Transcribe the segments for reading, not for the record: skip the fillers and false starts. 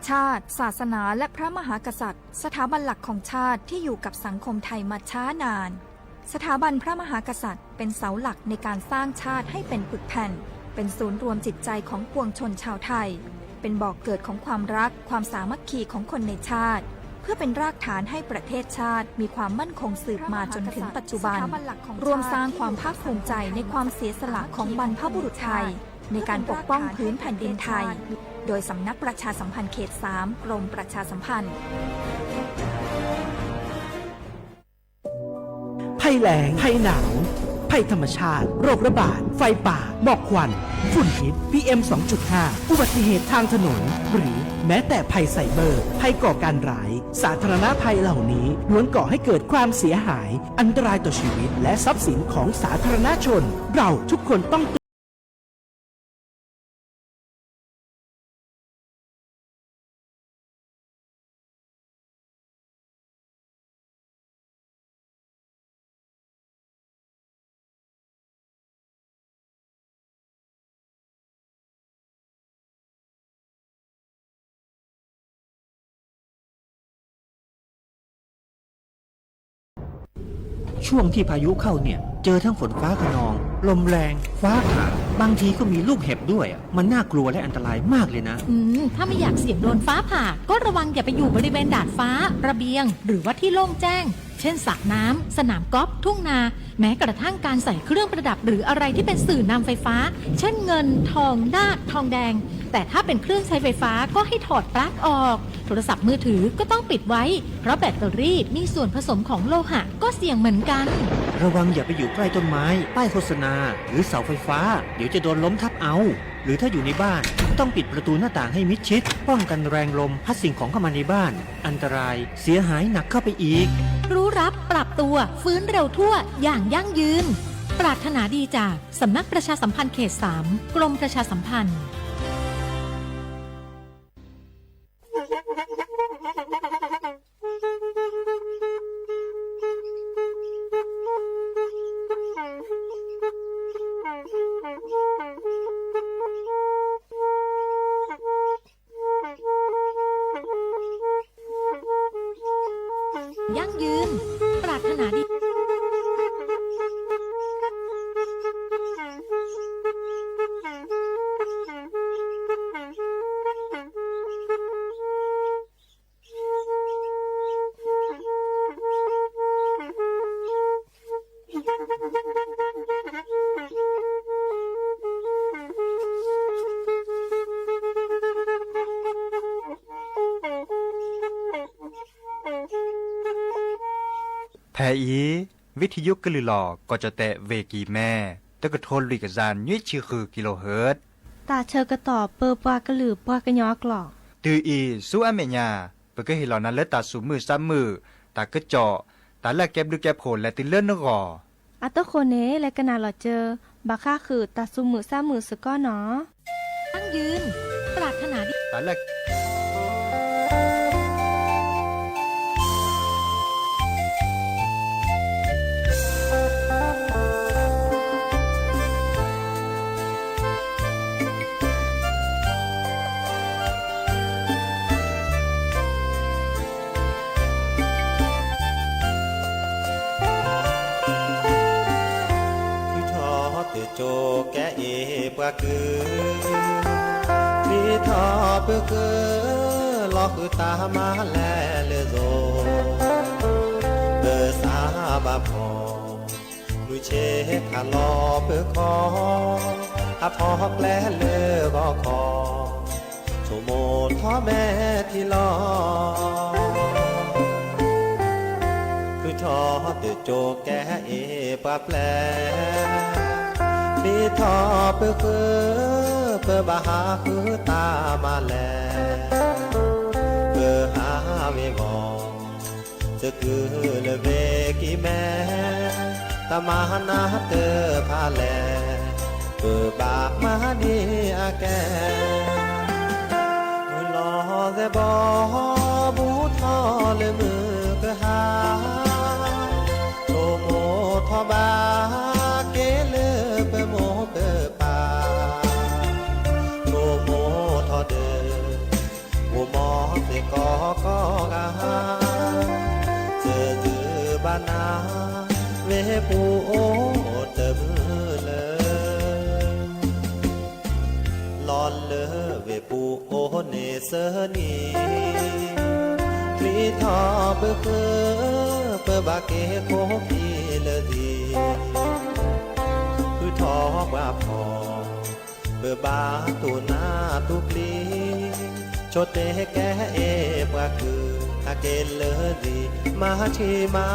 ชาติศาสนาและพระมหากษัตริย์สถาบันหลักของชาติที่อยู่กับสังคมไทยมาช้านานสถาบันพระมหากษัตริย์เป็นเสาหลักในการสร้างชาติให้เป็นปึกแผ่นเป็นศูนย์รวมจิตใจของปวงชนชาวไทยเป็นบ่อกเกิดของความรักความสามัคคีของคนในชาติเพื่อเป็นรากฐานให้ประเทศชาติมีความมั่นคงสืบมาจนถึงปัจจุบันรวมสร้างความภาคภูมิใจในความเสียสละของบรรพบุรุษไทยในการปกป้องพื้นแผ่นดินไทยโดยสำนักประชาสัมพันธ์เขต 3 กรมประชาสัมพันธ์ภัยแล้งภัยหนาวภัยธรรมชาติโรคระบาดไฟป่าหมอกควันฝุ่นพิษ PM 2.5 อุบัติเหตุทางถนนหรือแม้แต่ภัยไซเบอร์ภัยก่อการร้ายสาธารณภัยเหล่านี้ล้วนก่อให้เกิดความเสียหายอันตรายต่อชีวิตและทรัพย์สินของสาธารณชนเราทุกคนต้องช่วงที่พายุเข้าเนี่ยเจอทั้งฝนฟ้าคะนองลมแรงฟ้าผ่าบางทีก็มีลูกเห็บด้วยมันน่ากลัวและอันตรายมากเลยนะถ้าไม่อยากเสี่ยงโดนฟ้าผ่าก็ระวังอย่าไปอยู่บริเวณดาดฟ้าระเบียงหรือว่าที่โล่งแจ้งเช่นสระน้ำสนามกอล์ฟทุ่งนาแม้กระทั่งการใส่เครื่องประดับหรืออะไรที่เป็นสื่อนำไฟฟ้าเช่นเงินทองนาคทองแดงแต่ถ้าเป็นเครื่องใช้ไฟฟ้าก็ให้ถอดปลั๊กออกโทรศัพท์มือถือก็ต้องปิดไว้เพราะแบตเตอรี่มีส่วนผสมของโลหะก็เสี่ยงเหมือนกันระวังอย่าไปอยู่ใกล้ต้นไม้ป้ายโฆษณาหรือเสาไฟฟ้าเดี๋ยวจะโดนล้มทับเอาหรือถ้าอยู่ในบ้านต้องปิดประตูหน้าต่างให้มิดชิดป้องกันแรงลมพัดสิ่งของเข้ามาในบ้านอันตรายเสียหายหนักเข้าไปอีกรู้รับปรับตัวฟื้นเร็วทั่วอย่างยั่งยืนปรารถนาดีจากสำนักประชาสัมพันธ์เขต 3 กรมประชาสัมพันธ์ยั่งยืนปรารถนาดีแทอีวิทยุกลือหลอก็จะแตะเวกีแม่ตะกะโทนลุยกะจานยุ้ยชื่อคือกิโลเฮิรตซ์ตาเชอกระต่อเปอปากระหลือปากระยอกหลอกตืออีสู้อเมญาเปก็เห็นเหล่านั้นและตาสูมือซ้ำมือตากระเจาะตาละแก็บดูแก็บโผลและติเลื่อนนกออัตโคเนและกนาหลอเจอบาค่าคือตาสูมือซ้ำมือสก้อเนาะยั่งยืนปรารถนาดีตาละโจแกเอปะคือลีทอเปคือลอคือตามาแลเลโซเบอสาบาพอลุเชคาลอเปคออาพอแกลเลก็คอโชโมท้อแม่ที่รอคือทอเตโจแกเอปะแปลลีทอเปคือเปบาหาคือตามาแลเปหาเวบองจะคือเลเวกิแม่ตามานาเตอพาแลเปบามาดีอาแกลอเซบอบูทอเลมือกะหาโตโมทอบาเกเลเปโมเปปาโตโมทอเดโมมอ ปูโอเตมือเลยลอนเลเวปูโอเนเสนีคลีทอเบอเกอเปบาเกโคพีเลดีคือทอบาพอเบอบาตูนาตุกลีโชเตแกเอปะคืออาเกลเลดีมาชีมา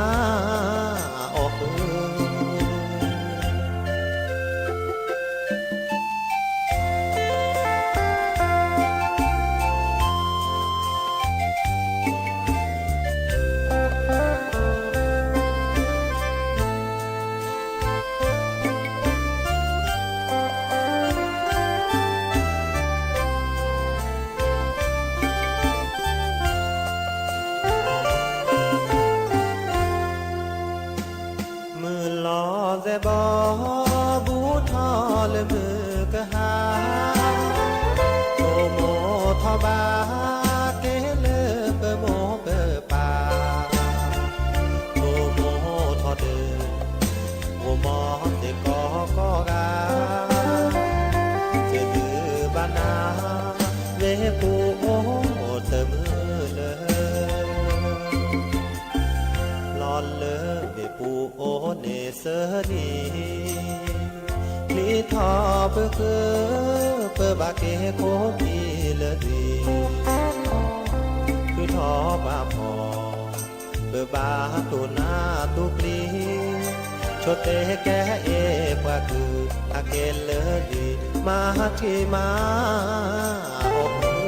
ออกมือลอเซบอบูทอเลมือกะหาโอโมทอบาเกเลเปโมเปปาโอโมทอเดโอมอเตกอกอกาเจดือบานาเวปูโอเตมือเลยลอนเลเวปูโอเนเสนีคลีทอเปเกอเปบาเกโคพีเลดีคือทอบาพอเปบาตูนาตุกลีโชเตแกเอปะคืออาเกลเลดีมาที่มาออกมือ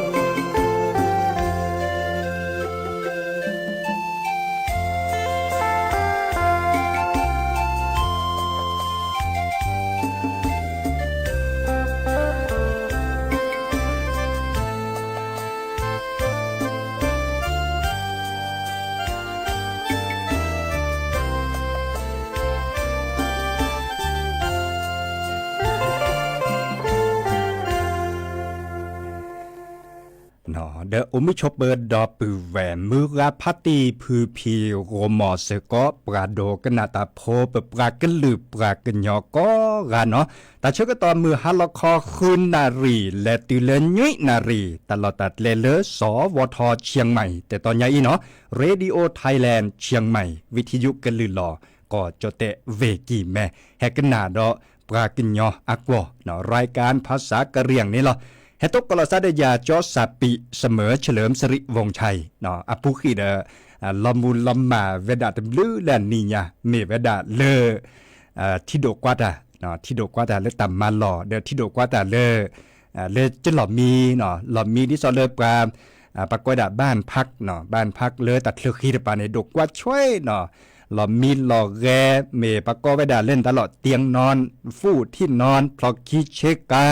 เดออุมิชเบิร์ดดอปือแหวนมือราพัตีพือพีโรมอเสก็ปราโดกนาตาโพเปปรากลือปรากญอก็กันเนาะแต่เชื่อก็ตอนมือฮัลลคอคืนนารีและติเลยุยนารีตลอดตัดเลเลสวทเชียงใหม่แต่ตอนนี้เนาะเรดิโอไทยแลนด์เชียงใหม่วิทยุกลือหลอก็จะเตะเวกีแม่แฮกนาดอปรากญออักวเนาะรายการภาษากะเหรี่ยงนี่เหรอเฮตกกลซาดยาจอสาปิเสมอเฉลิมสิริวงชัยเนาะอปุขีเดลอมูลอมมาเวดาตบลือแลนนีญาเมเวดาเลที่โดกว่าตาเนาะที่โดกว่าตาเลตัมมาหล่อเดที่โดกว่าตาเลจะหล่อมีเนาะหล่อมีที่ซอเลปราปากกวยดาบ้านพักเนาะบ้านพักเลตัดเคลือขีดปาในดกว่าช่วยเนาะหล่อมีหล่อแกเมปากกเวดาเล่นตลอดเตียงนอนฟู่ที่นอนพลอคีเชกา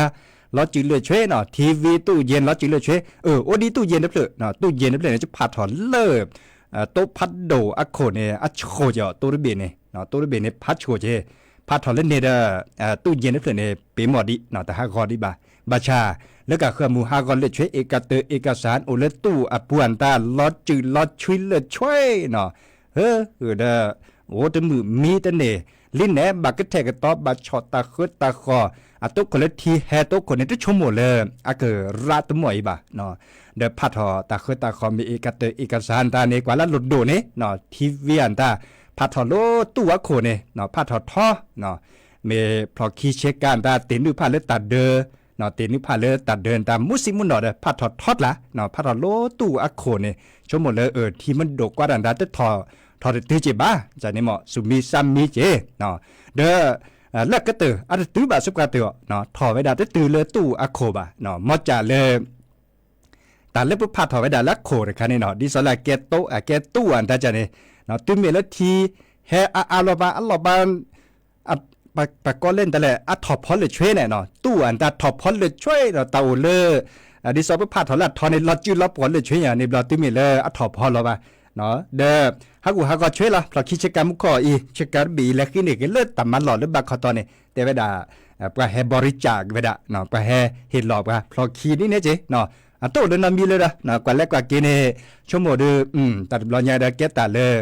ล้อจืดเลือช่วยเนาะทีวีตู้เย็นล้อจืดเลือช่วยโอดีตู้เย็นนับเถอะเนาะตู้เย็นนับเถอะจะผัดถอนเลิกโต๊ะพัดโดอะโคเนี่ยอะโคจะตู้ระเบียเนี่ยเนาะตู้ระเบียเนี่ยพัดโชเจผัดถอนเล่นเนี่ยตู้เย็นนับเถอะเนี่ยเป็นหมอดีเนาะแต่ห้าคอดีบาชาแล้วก็เครื่องมือห้าคอเลือช่วยเอกสารโอเลตู้อะปวนตาล้อจืดล้อช่วยเลือช่วยเนาะเด้อโอ้แต่มือมีแต่เนี่ยลิ้นแหนบักกะแทกตอบบัดช็อตตาคึดตาคออะตุกคนละทีแฮตุกคนนี้จะชมหมดเลยอะเกอราตมวยบ่เนาะเดพัดหอตาคึดตาคอมีเอกสารตาเนี่ยกว่าละหลุดโดเนี่ยเนาะทีวีอันตาพัดหอโลตัวโคเนี่ยเนาะพัดหอท่อเนาะเมพอคีเช็คการตาตินดูพัดเลยตัดเดอเนาะตินดูพัดเลยตัดเดินตามมุสิมุนเนาะเดพัดหอทอดละเนาะพัดหอโลตัวโคเนี่ยชมหมดเลยที่มันดกกว่าดันดาจะทอตื้อเจ็บบ้าจะเนี่ยเหมาะสุมีซ้ำมีเจเนาะเด้อแล้วก็ตื่นอันตื้อบาสุกาตื่นเนาะถอไว้ดาตื่นเลยตู้อะโคบะเนาะมอจ่าเลยแต่เล็บปุ๊บพาถอไว้ดาละโคเลยค่ะนี่เนาะดิสลาเกตโตแกตู้อันตาจะเนี่ยเนาะตื้อเมลทีเฮอาลอบาปะก็เล่นแต่แหละอะถอพอเลยช่วยเนี่ยเนาะตู้อันตาถอพอเลยช่วยเนาะเตาเลยดิสปุ๊บพาถอละถอในลอจื้อลอปอนเลยช่วยอย่างนี้ลอตื้อเมลอะถอพอลอบาเนาะเด้อฮักก็ช่วยละเพราะคิดเช็คการมุขอีเช็คการบีและขึ้นอีกเลือดต่ำมันหลอดหรือบักคอตอนนี่แต่เวลาปะแฮบริจาคเวลาเนาะปะแฮเห็ดหลอกปะเพราะคีนี่เนี่ยเจเนาะอันโตเดินนำมีเลยนะเนาะกว่าแรกกว่ากินเนี่ยชั่วโมงเดือตัดบอลใหญ่เด้อเก็ตตาเลย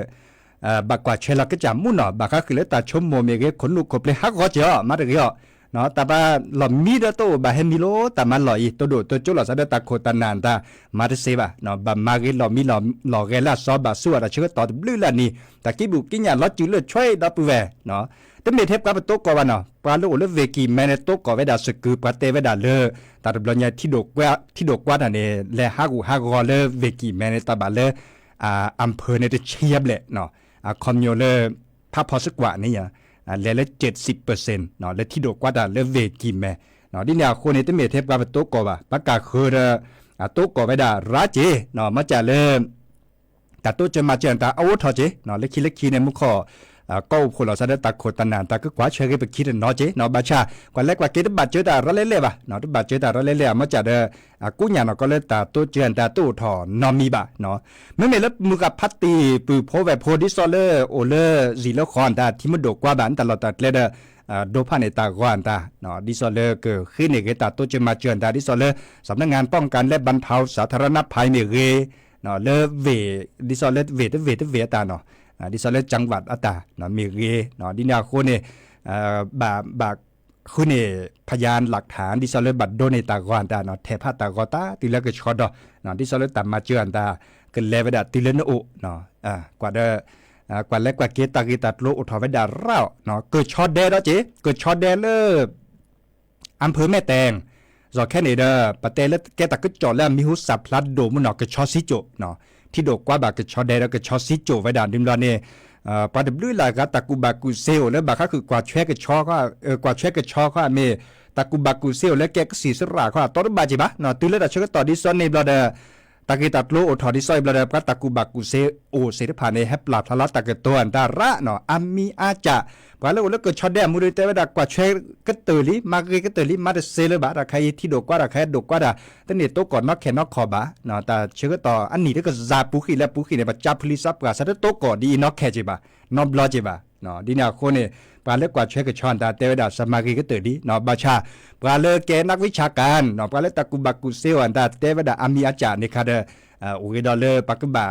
บักกว่าเชลก็จะมุ่นเนาะบักก็คือเลยตาชมโมเมเกคนลูกคบเลยฮักก็เจาะมาตะเกียเนาะแต่ว่าหล่อมีเด้อโตบาเฮมิโลแต่มันหล่ออีตัวโดตัวจุหล่อซะเด้อตาโคตานานตามาตะเซบะเนาะบามาเกหล่อมีหล่อเกล่าซอบาสัวตะเชื่อต่อบื้อละนี่ตะกิบุกิญญาลอจิเลช่วยดอปูเวเนาะแต่เมเทปกับโตกว่าเนาะปลาโลเลเวกีแมเนโตกอเวดาสกือปาเตเวดาเลตาบลอญญาที่ดกว่านั่นเอแลฮักเลเวกีแมเนตาบาเลอำเภอในตะเชียบแหละเนาะคอมโยเลพาพอสกว่านี่อ่ะและ70%เนาะและที่ดกว่าดาเลเวกิมแม่เนาะดิเนี่ยคนนี้ตเมเทปกับโตกว่าปากกาคือโตกว่าไว้ดาราเจเนาะมาจากเลยแต่โตจะมาเจอตาเอาทอเจเนาะเล็กๆในมุขก็ผู้เราซะได้ตาโคตนานตาก็กว่าเชื่อไปคิดเนาะเจเนาะบาชากว่าเล็กกว่าเกตบัดเจอตาระเล่ๆบ่ะเนาะบัดเจอตาระเล่ๆมาจากกูญาเนาะก็เลยตาโตเจอตาโตทอนอมีบ่ะเนาะไม่เมลมือกับพัตตีปือโพแวโพดิซอเลอร์โอเลอร์ซีโลคอนตาที่มันดกกว่าบ้านตลอดตาเลโดพาในตากวนตาเนาะดิซอเลอร์ก็ขึ้นในเกตาโตจะมาเจอตาดิซอเลอร์สำนักงานป้องกันและบรรเทาสาธารณภัยเมเกเนาะเลเวดิซอเลอร์เวตาเนาะดิซอเลจังหวัดอัตตาเนาะมีเรเนาะดินาโคเนบาคุณเนพยานหลักฐานดิซอเลบัดโดเนตากอนตาเนาะแทพตากอตาติเลก็ชอดเนาะดิซอเลตามมาเจือนตาเกเลเวดาติเลนโอเนาะกว่าเดกว่าเล็กกว่าเกตาโลอุทอเวดาเราเนาะเกิดชอดแดเนาะเจเกิดชอดแดเลอำเภอแม่แตงจอแค่นี้เด้อปะเตเลแกตะกึจอแล้วมีหุสับพลัดโดมเนาะเกิดชอซิโจเนาะที่ดกกว่าบากชอเดแล้วก็ชอซิโจไว้ด่านดิมลอเนี่ยปาดบลื้อลายก็ตะกูบากูเซลแล้วบากก็คือกว่าแช่ก็ชอก็กว่าแช่ก็ชอก็เมตะกูบากูเซลแล้วแกก็สีสระก็ตอนบาจิบะเนาะตื้อแล้วแต่ชก็ต่อดิซอนในบลอเดตะกีตัดโลโอทอดิซอยบลอเดก็ตะกูบากูเซโอเสด็จผ่านในแฮปลาทลาตะกตัวอันดาระเนาะอามีอาจะปาแล้วก็ชอแดมือเตวดากว่าแช่ก็ตื่นลิมาเกก็ตื่นลิมาเดเซลบะราใครที่ดกกว่าราใครดกกว่าแต่เนี่ยโตก่อนนอกแค่นอกขอบะเนาะแต่เชื่อต่ออันนี้ก็ซาปุขีและปุขีในปัจจับพลิซับกับสัตว์โตก่อนดีนอกแค่จิบะนอบลอจิบะเนาะดีนาโคเนี่ยปาเล็กกว่าเชื่อก็ชอนตาเตวดาสมากีก็ตื่นดีเนาะบาชาปาเล็กแกนักวิชาการเนาะปาเล็กตะกุบักกุเซลอันตาเตวดาอามีอาจารย์ในคาเดอุกดอลเลปักบะ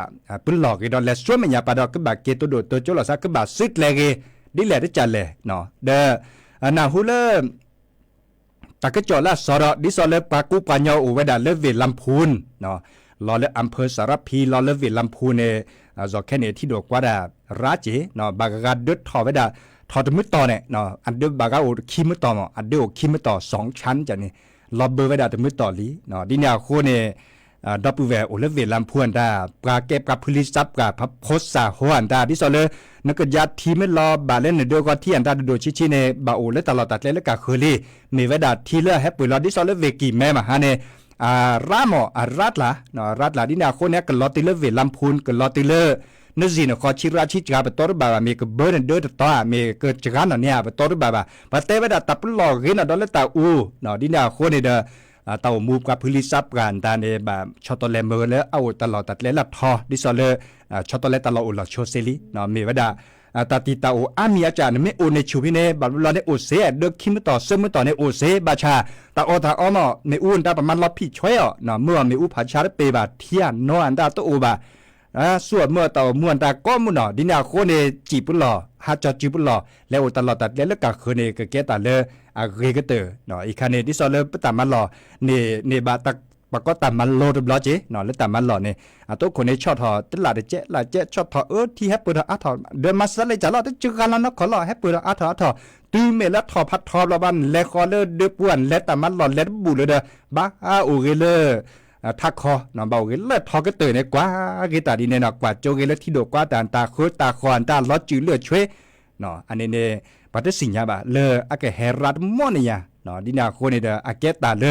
ปุ่นหลอกดอลเลสวนมันยาปาดอกบะเกตัวโดตัวจุลสักบะซึกเลเกดิแลได้จันเลยเนาะเดนาฮูเลตะกจอละสอดดิซอเลปากูปัญญาอุเวดาเลเวลำพูนเนาะลอเลอำเภอสารพีลอเลเวลำพูนเนจอแค่เนที่ดอกว่าดาราเจเนาะบากกาดทอเวดาทอดมือต่อเนี่ยเนาะอันเดบากาโอคิมือต่ออันเดโอคิมือต่อ2ชั้นจังนี่ลอเบอร์เวดาตมือต่อลีเนาะดินาโคเนดับเวโอเลเวลำพูนดาปลาเก็บกับพลิซับกับพับโคสาหัวอันดาดิซอเลนักยัดทีไม่รอบาเล่นเดียวก็ที่อันดาโดชิเนบาโอเลตลอดตัดเลยและกะเคลีมีเวดาทีเลแฮปปี้ลอดิซอเลเวกีแม่มาฮาเนรามอรัดละเนาะรัดละดินาโคเนกลอติเลเวลำพูนกลอติเลนจีนขอชิราชิจาเปตอร์บามีกเบอร์เดอร์ต่อมีเกิดจากนั้นเนี่ยเปตอร์บาปะเตเวดาตับลอกินดอลตาอูเนาะดินาโคเนเดเต่ามูกับพลิซับกันตาเนแบบชอตเลเมอร์แล้วเอาตลอดตัดเลลับทอดิซอเลชอตเลตลอดอุลโชเซลีเนาะมีเวดาตาติตาโออามีอาจารย์ไม่โอเนชูพิเนบัลลอเนโอเซเดคิมต่อเสมต่อเนโอเซบาชาตาโอตาออมอเมอูนตาประมาณล็อพี่ช่วยอ่ะเนาะเมื่อเมอูผัดชาเปบาเทียนโนอันตาโตโอบาส่วนเมื่อต่อมวนตาก็มุนอดินาโคเนจีบุลอฮัจจิบุลอแล้วตลอดตัดแล้วก็คือเนกเกตาเลอาเกกเตอเนาะอีคาเนดิซอเลปตามันลอเนบาตักปก็ตามันโลดบลอเจเนาะแล้วตามันลอเนตัวคนในชอทอตลาดเจลาเจชอทอที่แฮปปี้อะทอเดมัสเลยจะลอจึกกันแล้วนะขอลอแฮปปี้อะทอตื้อเมละทอพัดทอละบันและคอเลเดป่วนและตามันลอและบูเลยเด้อบาโอเกเลทักคอเนาะเบาเกเลทอก็เตยในกว่าเกตาดีเนเนาะกว่าโจเกเลที่ดกกว่าตาโคตาคอนตาลอจือเลือช่วยเนาะอันนี้เนปัตสิญญาบะเลอเกเฮรัดมอนี่ยเนาะดินาโคเนเดอเกตาเล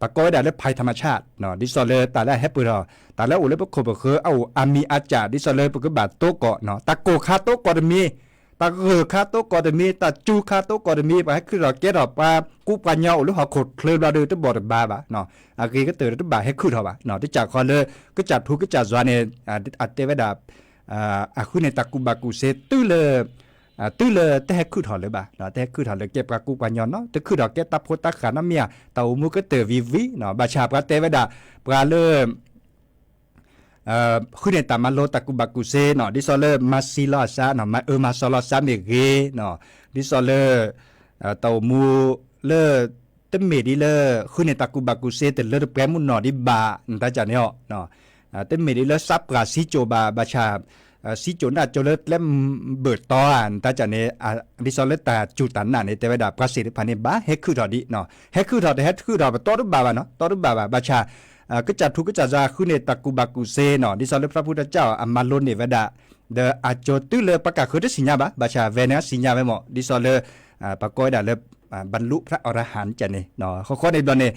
ปะก้อยได้และภัยธรรมชาติเนาะดิซอเลตาและแฮปปี้รอตาและโอเลปะโคบะคือเอาอามีอาจาดิซอเลปะก็บาโตเกาะเนาะตะโกคาโตกอดมีตะเกอคาโตกอดมีตะจูคาโตกอดมีไปให้คือเราเกตออกปากูปัญญาหรือหอขดเคลบลาเดอตบอดบาบะเนาะอาเกก็เตอตบาให้คือเฮาบะเนาะที่จากคอเลก็จัดทุกก็จัดซวาเนอัตเตเวดาคุณในตะกุบากุเซตื้อเลแต่คือถอดเลยบ่าเนาะแต่คือถอดเลยเก็บกะกูปัญญาเนาะแต่คือดอกแกตะโพตะขาน้ำเมียเต่ามูก็เตอวิเนาะบาชาปะเตเวดาปลาเล คือในตามาโลตะกุบากุเซเนาะดิซอเลอร์มาซิลอซาเนาะมาซอลอซาเมเกเนาะดิซอเลอร์เตามูเลอเตเมดิเลอคือในตะกุบากุเซเตเลอร์แปรมุนเนาะดิบาตาจาเนาะเนาะเตเมดิเลอซับกาซิโจบาบาชาซิโจนาโจเลเล่มเบิดตอนตาจาเนดิซอเลตาจูตันน่ะในเตวดาปราสิทธิพันธ์บาเฮคือดอดิเนาะเฮคือดอเฮคือดอตอรุบาเนาะตอรุบาบาชาก็จัดทุกก็จัดจะขึ้นในตะกุบากุเซเนาะดิซอเลพระพุทธเจ้าอามาลนเนวดาเดอาโจตุเลประกาศคือได้สิญญาบาชาเวเนสิญญาไว้หมดดิซอเลปะกอยดาเลบรรลุพระอรหันต์จะเนี่ยเนาะเขาในตอนนี้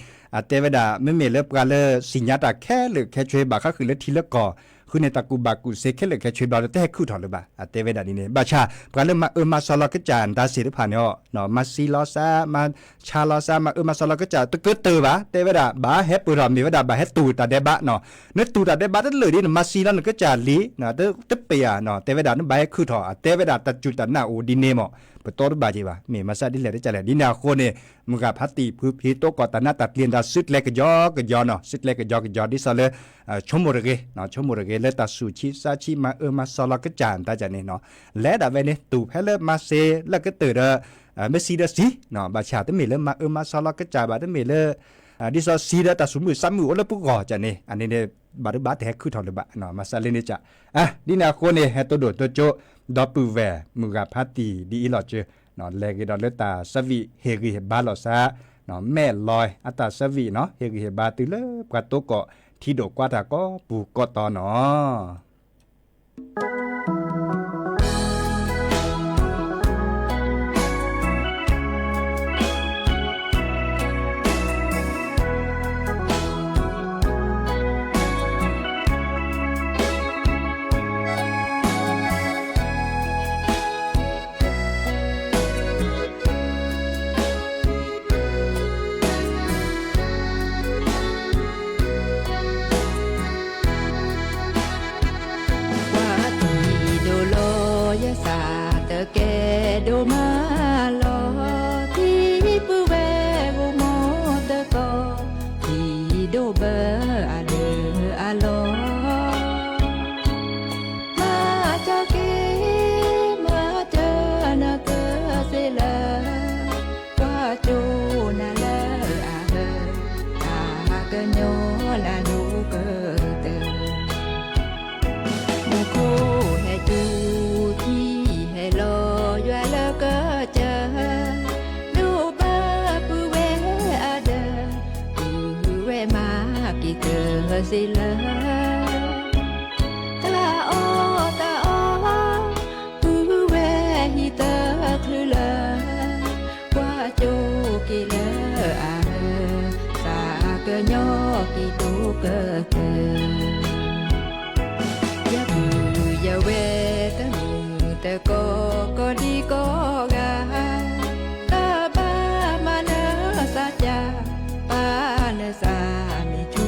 เทวดาไม่มีเลือกการเลสิญญาตาแค่หรือแค่ช่วยบาก็คือเลือกทีละก่อคือในตะกูบากุเซแค่หรือแค่ช่วยบาแต่ให้คู่ถอดหรือบ่าเทวดานี่เนี่ยบาชาการเลมาซอลก็จานตาสิริพันธ์เนาะมาซีลอซามาชาลอซามาซอลก็จานตะเกิดเตอบ่าเทวดาบ่าเฮปุรอมีเวดาบ่าเฮตูตาเดบะเนาะเนื้อตูตาเดบะนั่นเลยดิมาซีลอนก็จานลีเนาะเตเปียเนาะเทวดานั่นบ่าให้คู่ถอดเทวดาตัดจุดตันน่ะโอดิเนมปตอรบาจีบ่ามีมาซาดิเลได้จัดแหละดินาโคเนี่ยมึงกับพัตติพื้นพีโตกอตนาตัดเลียนดาสุดเล็กยอเนาะสุดเล็กยอดิซาเลชมโมระเกเนาะชมโมระเกเลตัดสุชิซาชิมามาซอลก็จานตาจันเนี่ยเนาะและดาเวเนี่ยตูเพลมาเซแล้วก็ตื่นเมซีดาซีเนาะบาชาตั้งมีเลมาซอลก็จานบาตั้งมีเลดิซอซีดาตัดสมุยซ้ำมือโอเลปุกอจันเนี่ยอันนี้เนี่ยบาร์บาแท้คือทอลบะเนาะมาซาเลเนี่ยจ้ะดินาโคเนี่ยเฮโตโดโตโจดอปูแวมึงกับพัตติดีอีหลอดเจเนาะเลกดอเลตาสวีเฮกิเฮบาลอซาเนาะแม่ลอยอัตาสวีเนาะเฮกิเฮบาติเลปะโตโกที่โดกว่าตาก็ปูก็ตอเนาะสิเลตาโอปูเวฮิตาคลือเลว่าโจกิเลอาสาเกญอกิตูเกเตยะบือยะเวตะมือตะก็ดีก็กาตาบามานะสัจจาปานะสามิจู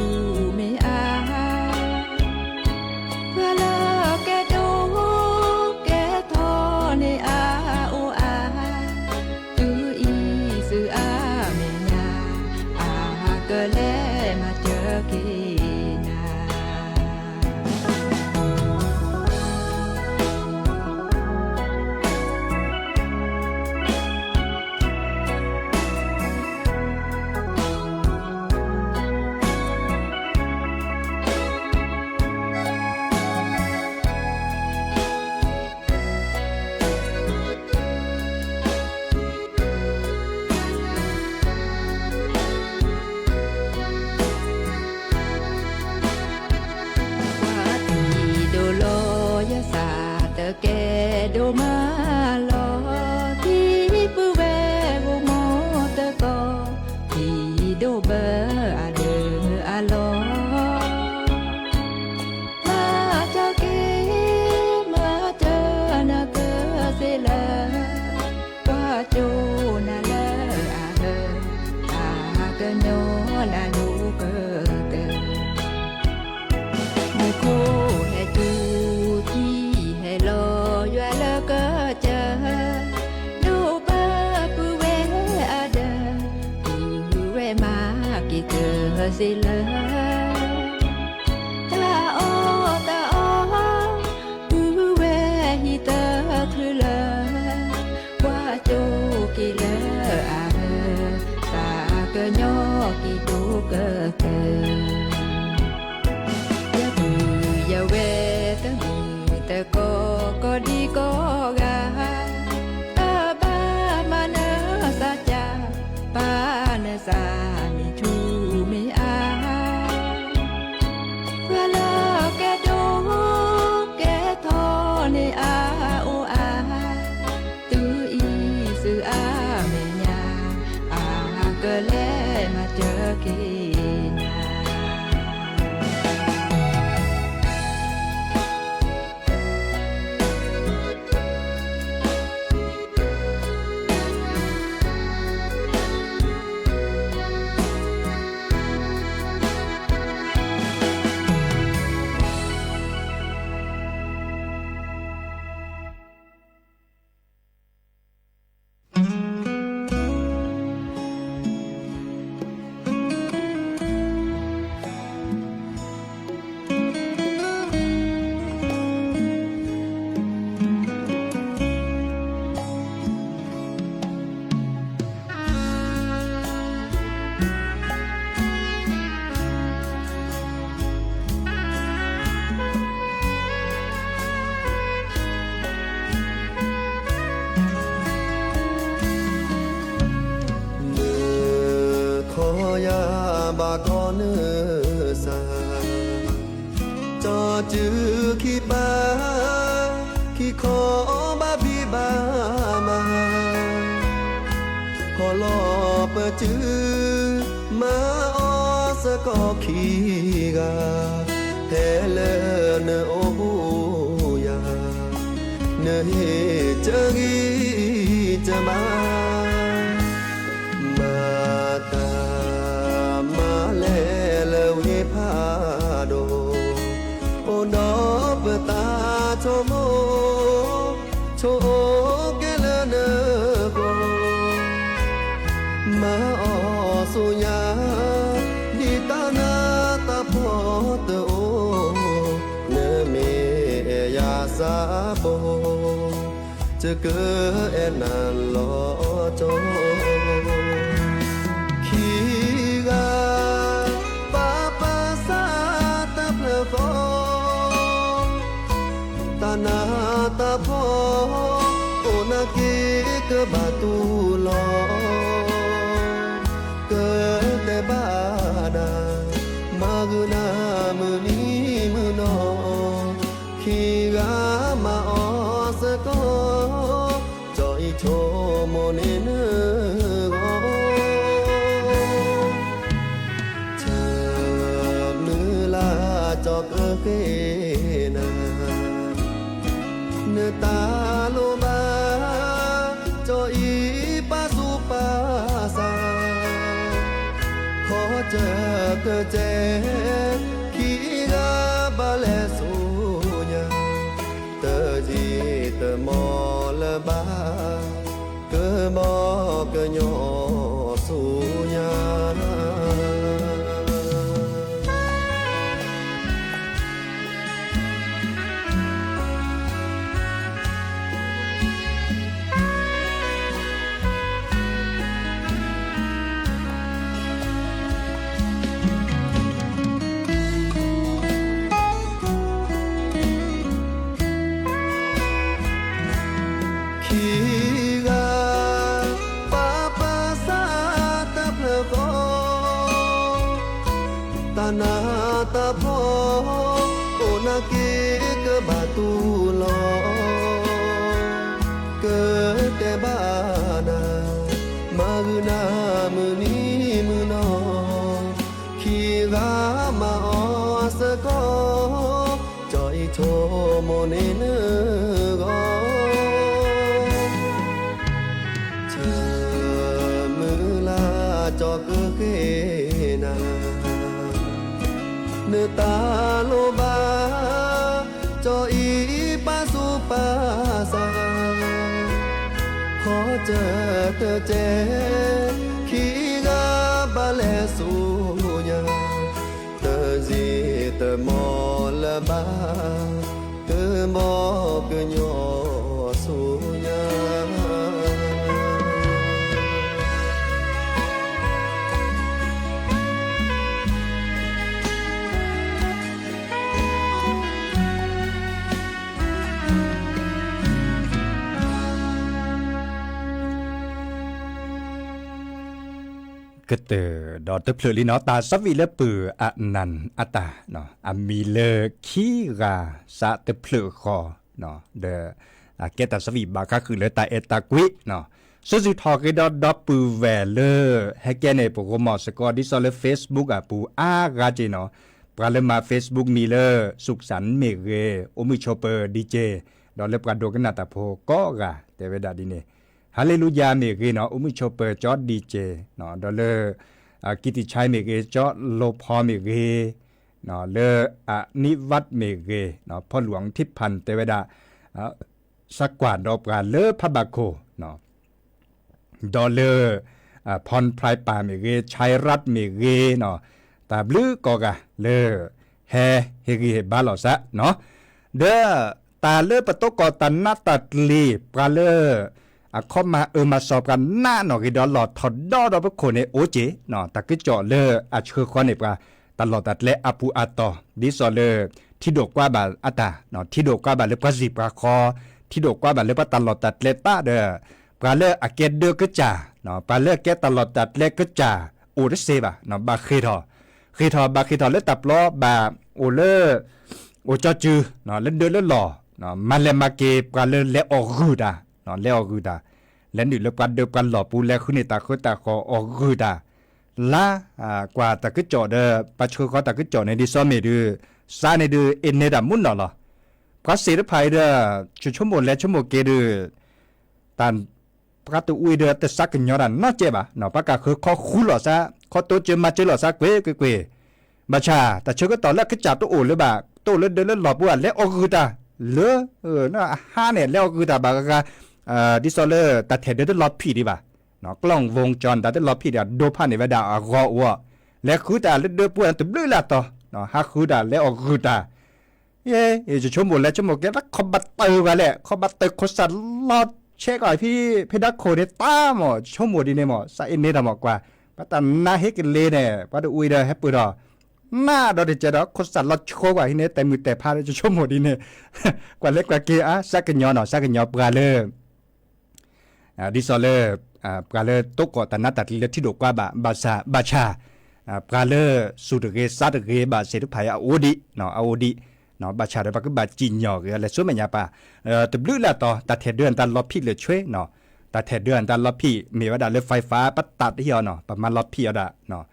แกโดมาลอที่ปูเววโมตะกอที่โดเบอเดอลอมาจากเกมาเจอนาเกเสลว่าโจนาเลอาเกโนนานูเกเตมุโคเฮตูสิเลตาโอ cơ nhỏ kỳ tu cơ cơ ya bù ya về tớ bù tớ có đi có ga ta ba mà nỡ xa cha ba nỡ xa mi chu mi a và lo cái đồ cái thọ này a o a tư y sư a mẹ nhà a cơ lẽ mà chờ kỳ nhà bà con ở xa cho chữ khi ba khi khó ba bi ba mà họ lo bờ chữ mà o sẽ có khi ga hè lơ nơ ô ya nơ he chơ gi chơ ma pha đồ ô đó bờ ta cho mô cho cái lơ nơ bồ mà o su nhà đi ta na ta po tơ ô nơ mê ya sa bồ chớ cơ en nàn lo cho ta na ta po o na ki ke ba tu lo ke te ba da ma gu na mu ni mu no khi ga ma o se ko choi cho mo ne ne go chờ nữ la cho cơ ke na nơ ta lô ba cho ý ba su ba sa khó chờ cơ chế khi ga ba lẽ su nhà tờ gì tờ mò lơ ba cơ mò cơ nhỏ su nhà na ta po o na ki ke ba tu lo ke te ba na ma gu na mu ni mu no khi ga ma o se ko choi cho mo ne ne go chờ mưa la cho cơ ke na nơ ta lô ba cho ý ba su ba sa khó chờ tơ chế khi ga ba lẽ su nhà tờ gì tờ mò là ba tờ mò cơ nhỏ su nhà ก็เตอดอตเพลลีเนาะตาสวีเลปืออะนันอะตาเนาะอะมีเลคีกาสะตเพลคอเนาะเดอะเกตาสวีบาก็คือเลตาเอตากวิเนาะสุดทอกิดดอปูเวเลให้แกในโปรโมทสกอร์ดิซอล Facebook อ่ะปูอากาจิเนาะปราเลมา Facebook มีเลสุขสันต์เมเกโอมิชอเปอร์ดีเจดอเลปราโดกันนาตาโพก็กะเตเวดาดิเนฮาเลลูยาเมเกเนาะโอมิชอเปอร์จอดดีเจเนาะดอเลกิติชัยเมเกจอดโลพอเมเกเนาะเลอะนิวัตเมเกเนาะพ่อหลวงทิพพันธ์เตเวดาสักกว่าดอปราเลพระบาโคเนาะดอลเลอร์พรพรายป่าเมเกชัยรัฐเมเกเนาะตาบลือกอกะเลอแฮเฮกีเฮบาลอซะเนาะเดอตาเลอปะโตกอตันนาตัดลีปราเลอเข้ามามาสอบกันหน้าหนอกิดอลอดทอดดอดอปโคเนโอเจเนาะตะกึจ่อเลอเชอคอนเนปราตลอดตัดเลอปูอาตอดิซอเลที่ดกกว่าบาอาตาเนาะที่ดกกว่าบาเลปราสิปราคอที่ดกกว่าบาเลปตลอดตัดเลตาเดอปลาเลือกเกตเดือกจ่าเนาะปลาเลือกเกตตลอดตัดเล็กก็จ่าโอเดเซบะเนาะบาคีทอบาคีทอเลือกตับล้อบาโอเลโอจอจือเนาะเล่นเดือดเล่นหล่อเนาะมันเลมาเกปลาเลือกเละออกรูดาเนาะเละออกรูดาเล่นดูเลือกปลาเดือดปลาหล่อปูเละขึ้นในตาขึ้นตาคอออกรูดาละกว่าตะกึจ่อเดอปลาชูคอตะกึจ่อในดิซอมเมดือซาในดือเอ็นเนดามุนเนาะหรอพระเสด็จพายเดอชั่วโมงและชั่วโมงเกดือตันประตูอุยเดือดสักหยอดันน่าเจ็บอ่ะเนาะปากกาคือข้อคู่หล่อซะข้อตัวเจอมาเจอหล่อซะเกวบัชาแต่เชื่อก็ตอนแรกก็จับตัวโอหรือบ่าตัวเดินหลอบบัวแล้วออกคือตาเลอน่ะห้าเนี่ยแล้วคือตาบากกาดิซอลเลอร์แต่เทเดินหลอบผีดีบ่าเนาะกล้องวงจรแต่เดินหลอบผีเดียวโดพันในเวลารอวัวแล้วคือตาเดินปวดตุบลื่นละต่อเนาะฮักคือตาแล้วออกคือตาเย่จะชั่วโมงแล้วชั่วโมงแกแล้วคอมบัตเตอร์กันแหละคอมบัตเตอร์คนสัตว์ลอดเช็คก่อนพี่เพดักโคเดต้าหมอชั่วโมงดีเนี่ยหมอใส่เนตหมอกว่าปัตตานาเฮกิเลเนี่ยปัตตาอุยเดอแฮปปี้ดอหน้าดอเดจดอคนสัตว์เราโชว์กว่าที่เนี่ยแต่มือแต่พาจะชั่วโมงดีเนี่ยกว่าเล็กกว่าเกียร์สักกันยอหน่อสักกันยอปลาเลอร์ดิซอเลอร์ปลาเลอร์ตุกอตันนัตตัดเลที่ดกว่าบาชาปลาเลอร์สุดเกสัดเกบาเสดุพายโอดีเนาะโอดีเนาะบาชาเดปากบาจีนยอเกอะไรส่วนมันยาป่าตบลื้อละต่อตัดเทเดือนตัดล็อบพี่เลยช่วยเนาะตัดเทเดือนตัดล็อบพี่มีว่าดัดเลือไฟฟ้าปัดตัดที่ยอเนาะประมาณล็อบพี่เอาดะเนาะ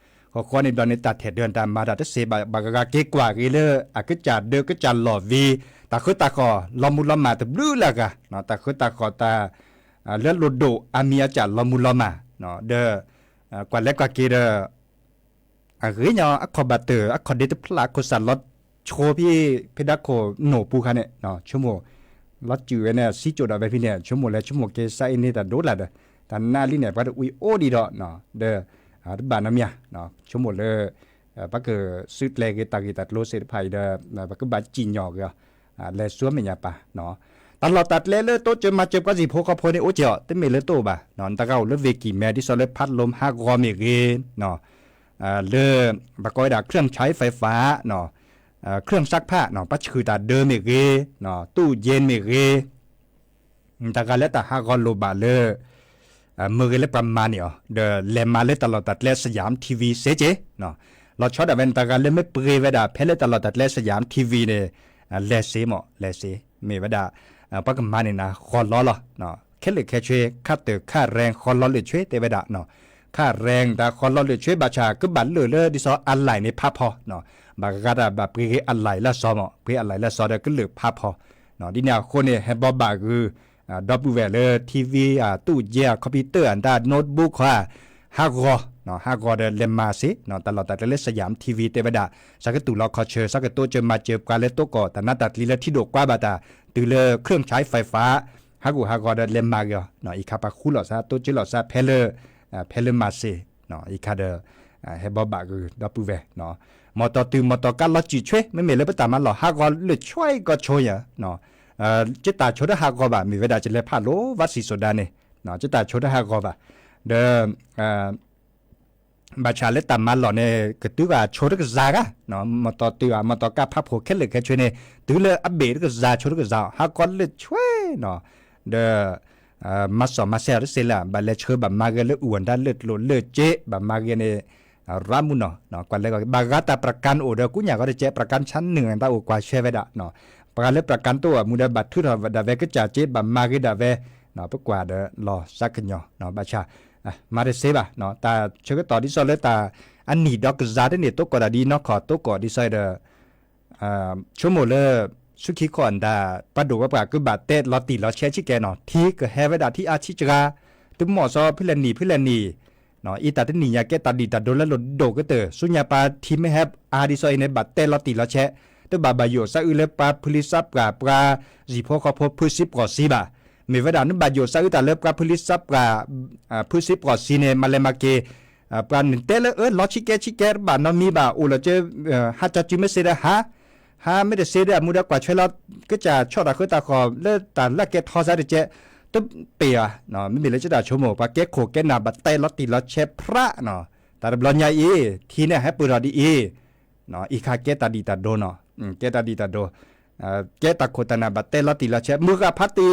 ข้อในตอนนี้ตัดเทเดือนตามมาดัดเสบากาเกกว่าเกเลอก็จัดเดือก็จัดหล่อวีตาคือตาคอลอมุลมาตบลื้อละกะเนาะตาคือตาคอตาเลือดลดโดอามีจัดลอมุลมาเนาะเด้อกว่าเล็กกว่าเกเดอเฮ้ยเนาะคอบัตเตอร์คอเดตพลาโคสันลดโชว์พี่เพดักโคโหนปูคันเนี่ยเนาะชั่วโมงรถจืดเนี่ยซีจูดเอาไปพี่เนี่ยชั่วโมงแล้วชั่วโมงเกสไซนี่แต่โดดละเด้อแต่หน้าลิ้นเนี่ยก็อุยโอดีดอเนาะเด้อบ้านน้ำยาเนาะชั่วโมงเลยปักเกอซื้อแลกตากิตัดโลเซตไพเด้อปักเกอบ้านจีนหยอกอ่ะแล้วสวมไม่ยาป่ะเนาะตลอดตัดเล่โตเจอมาเจอก็สิพกพอในโอเจาะแต่ไม่เลโตบ่ะเนาะตะเก้าเลเวกิแมดิซอลพัดลมฮักรอเมเกเนาะเลบักก้อยดักเครื่องใช้ไฟฟ้าเนาะเครื่องซักผ้าเนาะปัจจุบันเดิมเมเกเนาะตู้เย็นเมเกแต่การเล่นแต่ฮากอนโลบาเลเมื่อเล่นประมาณเนี่ยเดเลมาเล่นตลอดตัดเล่นสยามทีวีเซเจเนาะเราชอบแต่เป็นแต่การเล่นไม่เปรี้ยเวดาเพลเล่นตลอดตัดเล่นสยามทีวีเนี่ยเลเซหมอเลเซมีเวดาปักมาเนี่ยนะคอนล้อเนาะแค่เล็กแค่ช่วยค่าเตอค่าแรงคอนล้อเลยช่วยเตเวดาเนาะค่าแรงแต่คอนล้อเลยช่วยบาชาก็บัตรเลยดิซออันไหลในภาพพอเนาะบางกระดาษแบบเพื่ออะไรละซอมเพื่ออะไรละซอเด็กก็เหลือภาพพอเนาะที่เนี่ยคนเนี่ยเห็นบาคือดับเบิลเวลเลอร์ทีวีตู้เจียคอมพิวเตอร์อันดาโน้ตบุ๊กค่ะฮากอเนาะฮากอเดเลมมาสิเนาะตลอดแต่เล่นสยามทีวีเตบดาสักตุลอคอเชอร์สักตัวเจอมาเจอการเล่นโตก่อแต่หน้าตัดลีละที่ดกกว่าบาตาตือเลอเครื่องใช้ไฟฟ้าฮากอเดเลมมาเกเนาะอีคาปาคุลอซาตัวจิลอซาเพลมาสิเนาะอีคาเดเฮบาคือดับเบิลเวเนาะมอตอตือมอตอการลอจีช่วยไม่มีเลยปตามันหรอฮากอเลยช่วยก็ช่วยเนาะจิตตาชดฮากอบะมีเวลาจะเลพาโลวัดสีโซดาเนี่ยเนาะจิตตาชดฮากอบะเดบาชาเลตามันหรอเนี่ยก็ตัวว่าชดก็ซากะเนาะมอตอตัวมอตอกาพับโผแค่เลยแค่ช่วยเนี่ยตัวเลยอัปเดตก็ซาชดก็ซาฮากอเลยช่วยเนาะเด มาสอมาเซรเซล่ะบัดเลเชอบัดมาเกเลอ้วนด้านเลือดโลเลือดเจบัดมาเกเนรามุนเนาะกว่าเลยก็บากาตาประกันโอเดกูอยากก็ได้เจประกันชั้นหนึ่งตาโอกว่าเชเวดะเนาะประกันเลยประกันตัวมูดาบัดทุดดาเวก็จะเจบัดมาเกดาเวเนาะปกว่าเดรอสักเนาะเนาะบาชามาได้เซบะเนาะตาเชก็ต่อที่ซอเลยตาอันนี้ดอกซาเดเนี่ยตกก็ดีเนาะขอตกก็ดีไซเดอชั่วโมงเลยสุขีก่อนดาปัดดูว่าปากคือบาดเตะลอตีลอเชชิแกเนาะที่ก็แฮเวดาที่อาชิจราตุ้มหมอซอพิเลนีเนาะอีตาที่นี่ยาแกตาดีตาโดนแล้วหลุดโดก็เตอสุญญาปาที่ไม่แฮบอาดิซอยในบาดเตะลอตีลอเชตัวบาบายโยซาอุเลปาพลิซับกับปลาจีพอเขาพบพุซิปกอซีบามีเวดานุบายโยซาอุตาเลปาพลิซับกับพุซิปกอซีเนมาเลมาเกปลาหนึ่งเตะเลยลอชิแกบานอมีบาอุลเจฮัจจิเมเซดาฮะไม่ได้เสียดายมูดกว่าช่วยเราก็จะชอบตาคือตาคอเลิศตาละเกทอซาเดเจตุ๊บเปียเนาะไม่มีเลยจะด่าชั่วโมงปะเกโคเกนาบัตเตลอตีลอเชพระเนาะแต่บลอนยาอีทีเนี่ยให้ปืนรอดีอีเนาะอีคาเกตาดีตาโดเนาะเกตาดีตาโดเกตาโคตานาบัตเตลอตีลอเชมือกับพัตตี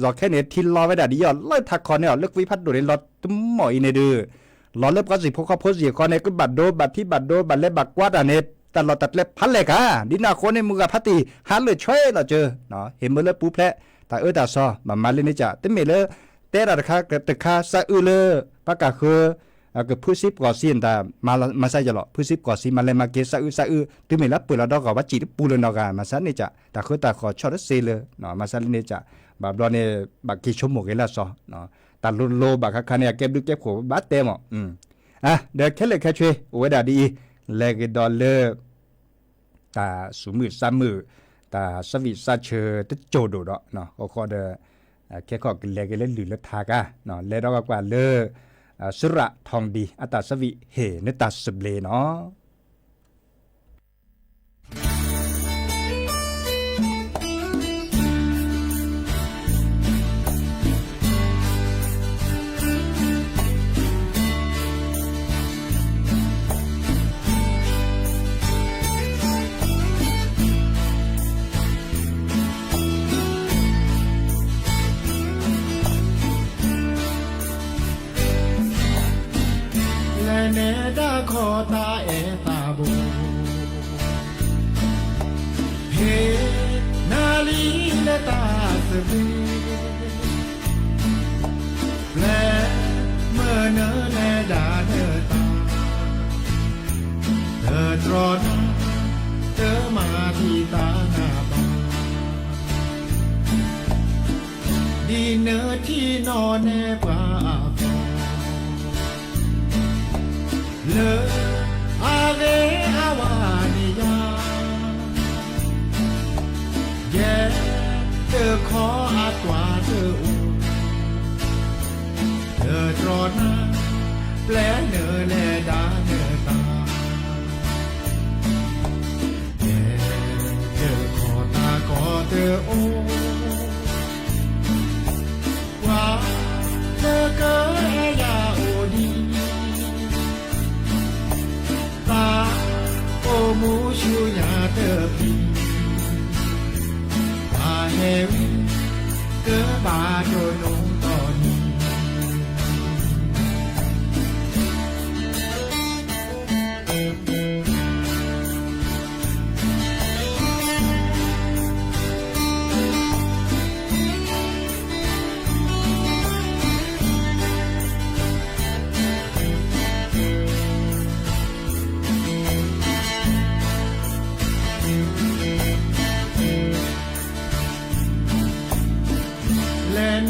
จอกแค่เนี่ยทีรอไว้ได้ดีอ่ะเลิศทักคอเนี่ยเลิกวิพัฒน์ดูเลยรอตุ้มหมอยในดื้อรอเลิกก็สิพวกเขาโพสต์คอเนี่ยก็บัตรโดบัตรที่บัตรโดบัตรเล็บบัตรกวาดอันเนตลอดตัดเล็บพันเลยค่ะดินาคนในมือกับพัตตีหันเลยช่วยเราเจอเนาะเห็นมือเล็บปูแพะแต่ตาซอมาเล่นนี่จ้ะเต็มเมเลยเตะราคาตะคาซาอุเลปากกาคือก็ผู้ซิบก่อซีนแต่มาใส่จะหรอผู้ซิบก่อซีมาเลยมาเกซาอุเต็มเมแล้วเปิดเราดอกว่าจีปูเลยนอกามาซันนี่จ้ะแต่คือตาขอชอดเซเลยเนาะมาซันนี่จ้ะแบบเราเนี่ยบักกี่ชั่วโมงกันแล้วซอเนาะแต่โลบักคันเนี่ยเก็บดูเก็บหัวบัดเต็มอ่ะเดี๋ยวแค่เลยแค่ช่วยโอ้ยด่าดีเลกดอลเลอร์ตาสูมือซ้ำมือตาสวิซาเชอตโจโดดเนาะก็ขอเดแค่ขอกินเลกเล่นหรือเลทากะเนาะเลดอกกว่าเลสุระทองดีอัตสวิเฮเนตาสเบลเนาะเนดาขอตาเอตาบูเฮนาลีเลตาสบีแลเมื่อเนแลดาเนตาเธอตรอนเธอมาที่ตาหน้าบ้านดีเนที่นอนแนปลาเลอาเกอาวานิยาแย่เธอขออาตวาเธออูเธอตรอนแปลเนอแลดาเนอตาแย่เธอขอตาขอเธอโอว่าเธอเกิดยาโอดีโอมูชูยาเตอพีบาเฮวิเกบาโดโนตอนนี้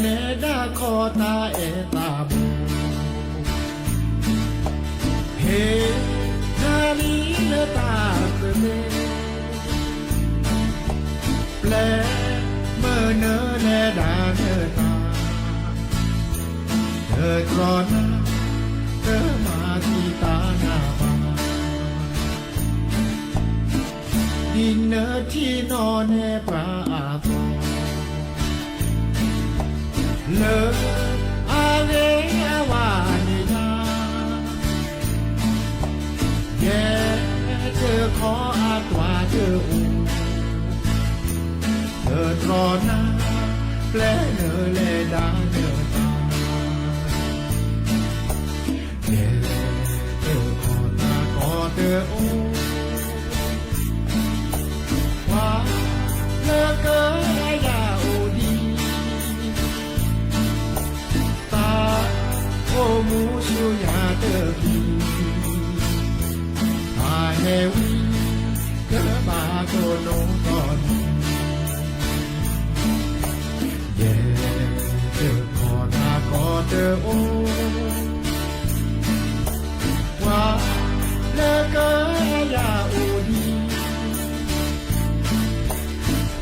เนดาขอตาเอตาบูเฮนาลีเลตาเสเมแปลเมื่อเนแลดาเนตาเธอตรอนเธอมาที่ตาหน้าบ้านดินเนที่นอนแนปลาอาบเลอาเกอาวานิยาแย่เธอขออาตวาเธออูเธอตรอนแปลเนอแลดาเนอ ô hoa lơ cơ ya ô đi ta ô mu su ya tơ đi ta he wi cơ ba cô nông con có tơ ô hoa lơ cơ ya ô đi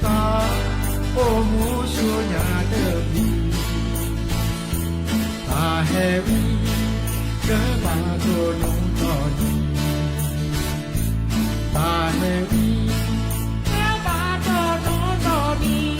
ta ô mu su nhà tơ đi ta he vi cơ ba cô nông to đi ta he vi cơ ba cô nông to đi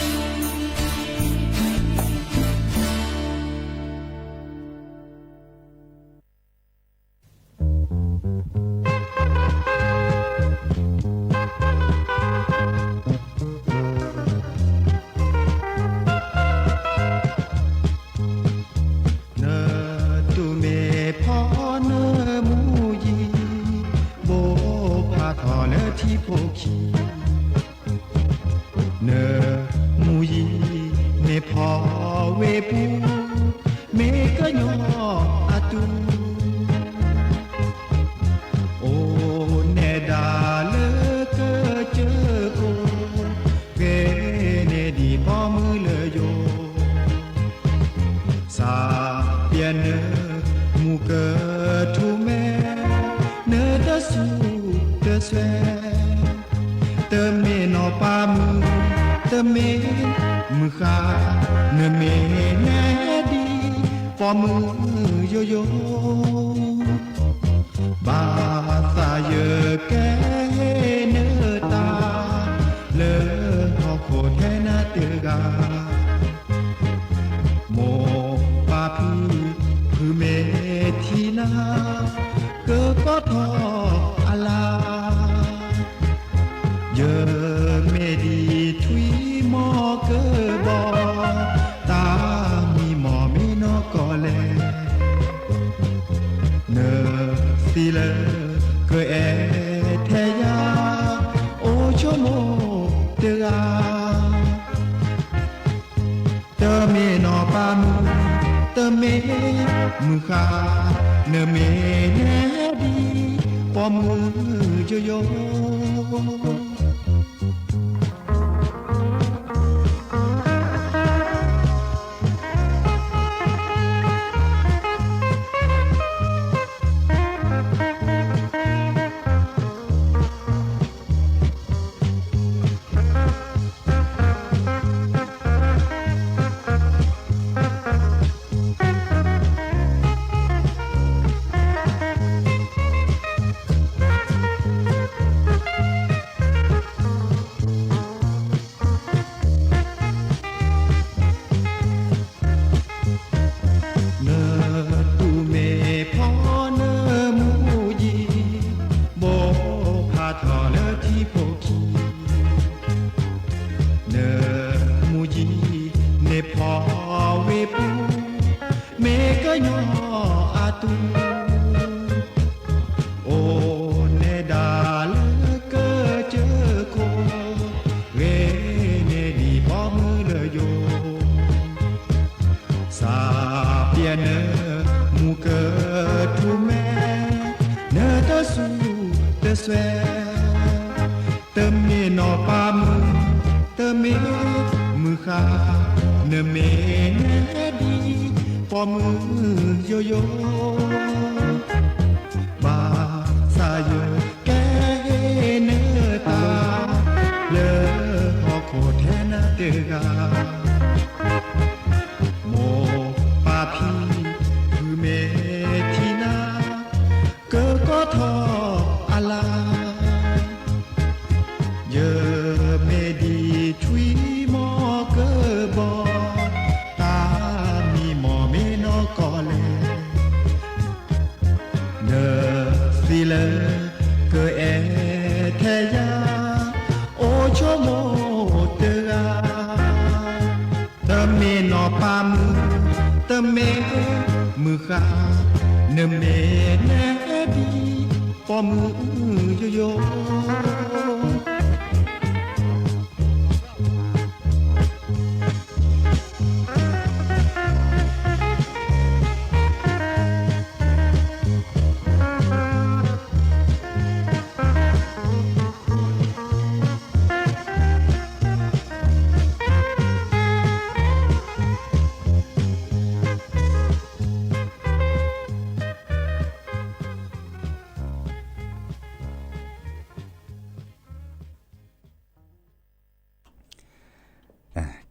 มือขาเนเมเนดีปอ อมือโย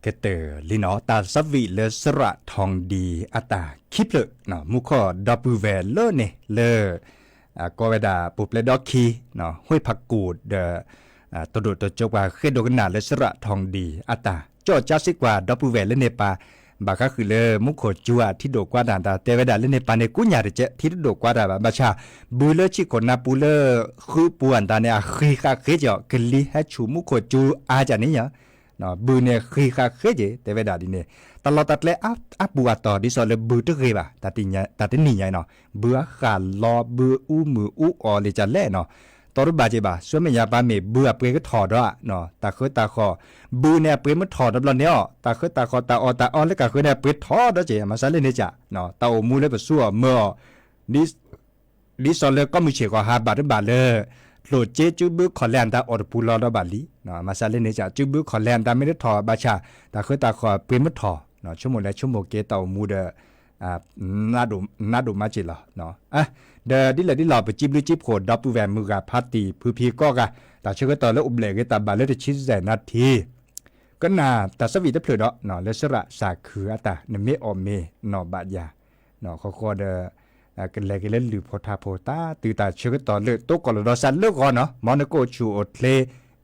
กเตอลีนอตาสวิเลสระทองดีอัตาคลิปเลยเนาะมุขอดับเบิลแวเลเนเลก็เวดาปุบเลดอกคีเนาะห้วยผักกูดตัวโดดตัวจกว่าเคยโดกันนาเลสระทองดีอัตาจอจ้าสิกว่าดับเบิลแวเลเนปาบาก็คือเลมุขอจัวที่โดกว่าดานตาเตเวดาเลเนปาเนกุญญาเจที่โดกว่าดาบาชาบูเลชิคนนาปูเลคือปวนตาเนี่ยคือคาเคจอกลีให้ชูมุขอจูอาจานี่ยเนาะบือเนี่ยคือคาเคจแต่เวลาดิเนี่ยตลอดตัดเลยอับบัวต่อดิสอเลยบือตะเกบ่ะตัดติญาตัดตินี่ใหญ่เนาะเบื่อขาลอบืออู้มืออู้ออเลยจะแล่เนาะตอรบาเจบ่ะส่วนแม่ยาปาเมเบื่อเปก็ถอดอ่ะเนาะตาเคยตาคอบือเนี่ยเปมันถอดดับลอนเนี่ยตาเคยตาคอตาออแล้วก็เคยเนี่ยเปถอดเจมาซะเลยเนี่ยจ้ะเนาะตาโอมูเลยบ่ซัวเมื่อดิสอเลยก็มีเฉกว่า5 บาทเลยโหลดเจจูบึกขอแลนตาออดปูลอดบาลีเนาะมาซาเลเนจาจูบึกขอแลนตาไม่ได้ถอบาชาตาเคยตาขอเปมถอเนาะชั่วโมงและชั่วโมงเกตามูเดนาดูมาจิละเนาะเดดิลดิลอไปจิบหรือจิบโคดับปูแวมมือกาพาตีพื้พีก็กะตาเชื่อก็ต่อแล้วอุบเลกตาบาเลตชิดแสนนาทีก็นาตาสวีตะเพลดเนาะเลสระสาคือตาเนเมอเมเนาะบาดยาเนาะเขาเดกันเลยกันเล่นหรือพอทาโพตาตื่นตาเชื่อต่อเลือกตัวก่อนเราสั่นเลือกก่อนเนาะมอนโกชูอดเล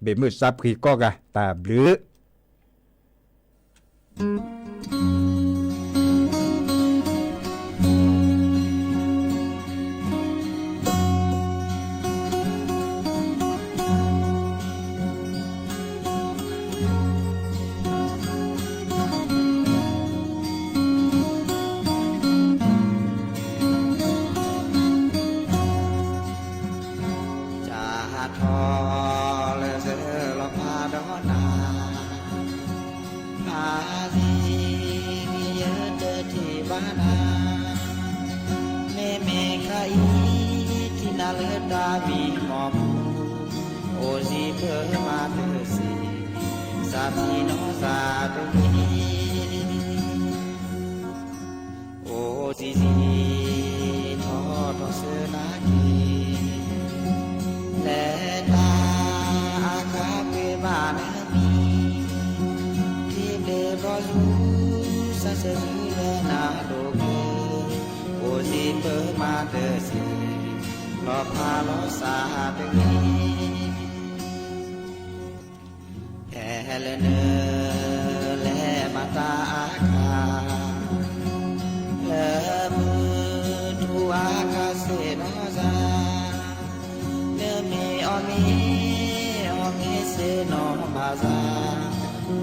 เบมือซับขีก็กะตาบลือ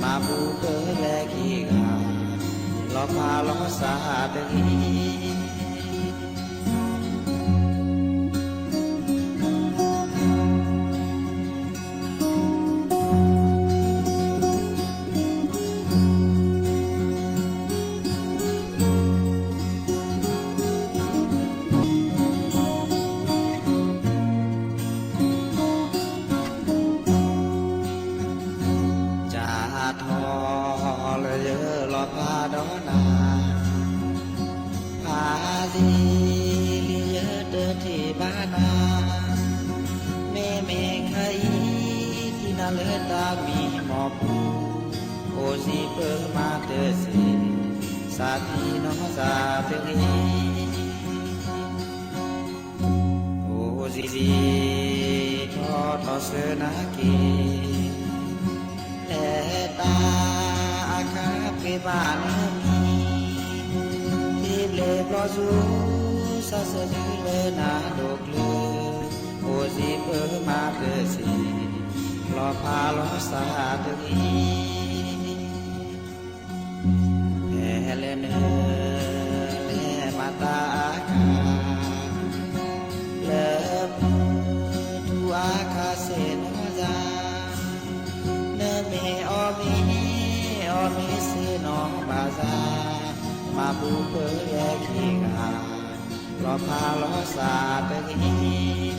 มาบูเกเลกีกาลอพาลอสาเตกี บูเปแยขี้งารอพาล้อสาไปที่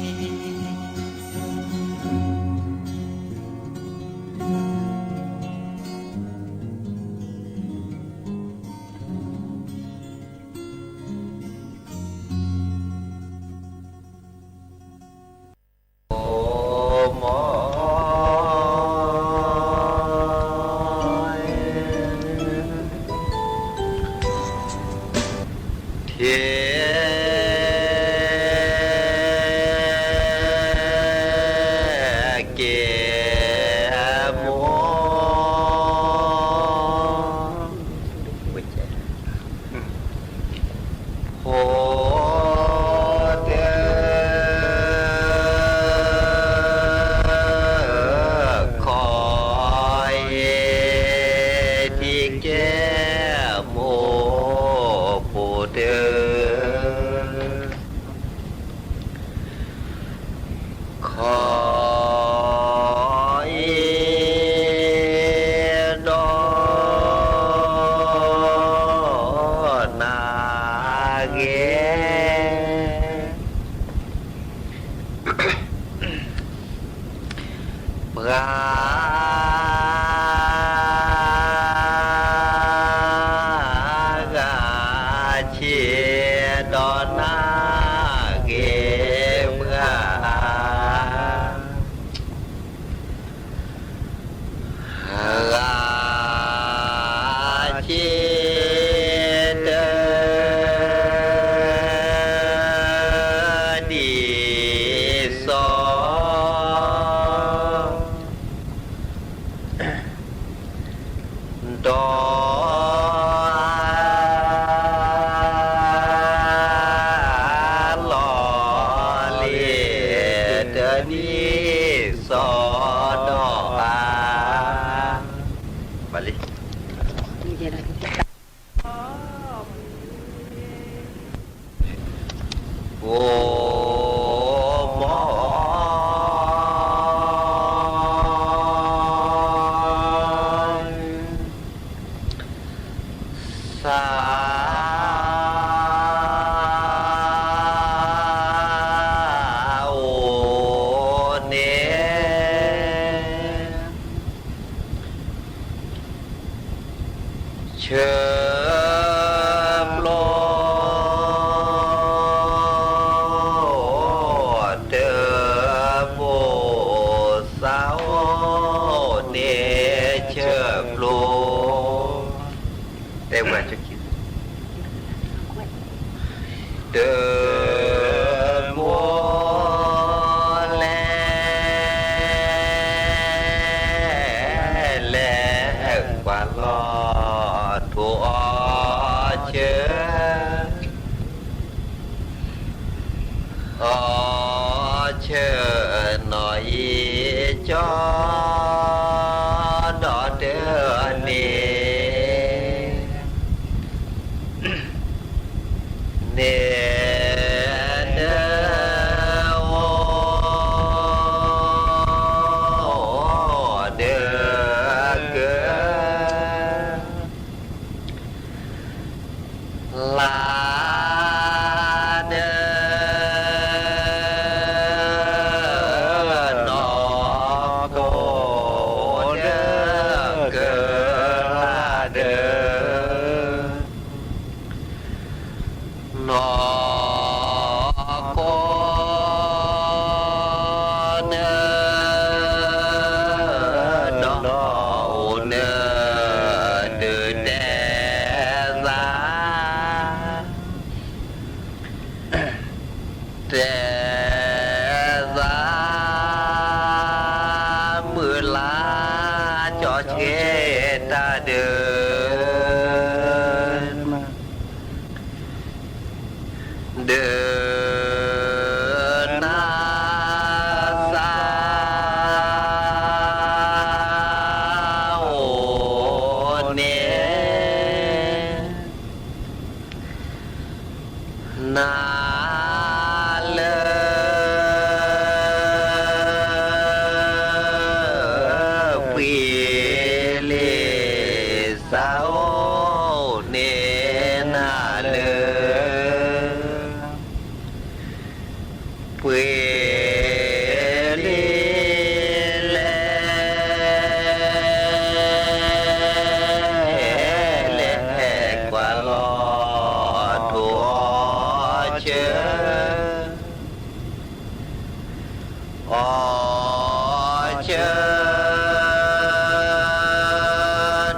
chờ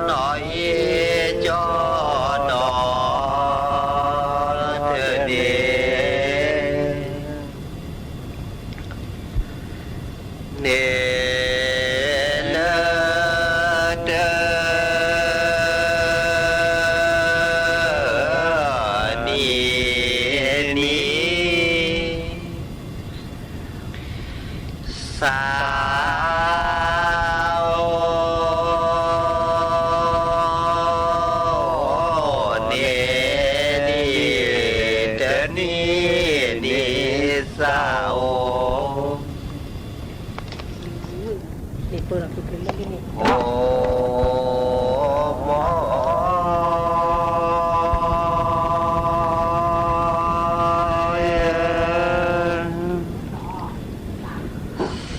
nói cho nó thơ đê nê lơ trơ ni ni sao nê ni trơ ni ni sao ô mô